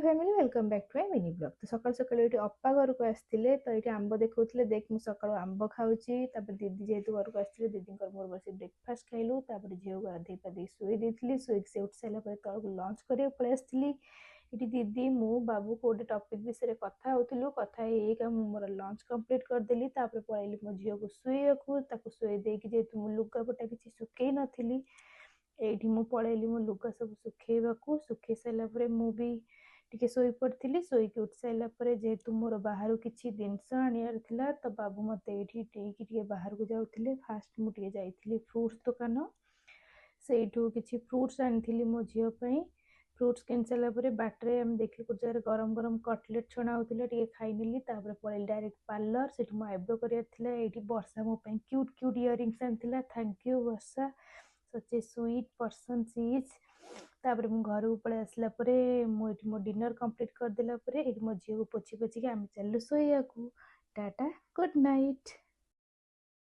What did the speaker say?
Family welcome back to my mini blog. तो सकाल सकाल ये अप्पा घर को आसते तो ये आंब देखते देख मुझे सकाल आंब खाऊँगी। दीदी जेहेतु घर को आसते दीदी मोर बस ब्रेकफास्ट खाइलु। झील को गाधे पाधे शुई देती शुई से उठी सारापर तक लंच कर पलि आसती। ये दीदी मु बाबू को गोटे टपिक विषय कथा होलु कथा मोर लंच कंप्लीट करदेली। पलैली मो झील को शुआ शुई देकी जेहेतु मु लुगापटा किसी सुखे नी ये मु पलैली मो लुगा सब सुखेवाकू सुखे सारापर मु भी टिके शोई पड़ी शोईकी उठी सारापर जेहेतु मोर बाहर किसी जिनस आनियार थिला तो बाबू मत ये बाहर को जाऊे। फास्ट मुझे जाइली फ्रुट्स दुकान से किसी फ्रुट्स आनी मो झीपाई फ्रुट्स किन सारापर बाटरे आम देखिए कुछ जगह गरम गरम कटलेट छणा होता खाईनी। पलैली डायरेक्ट पार्लर से मो आईब्रो कर वर्षा मोपाई क्यूट क्यूट इयरिंग्स आनी। Thank you Varsha, such a sweet person she is. तापर मु घर को पलि आसला मो डिनर कंप्लीट करदेला मो झील को पोछी पोछी आम चलू शोया। Tata good night.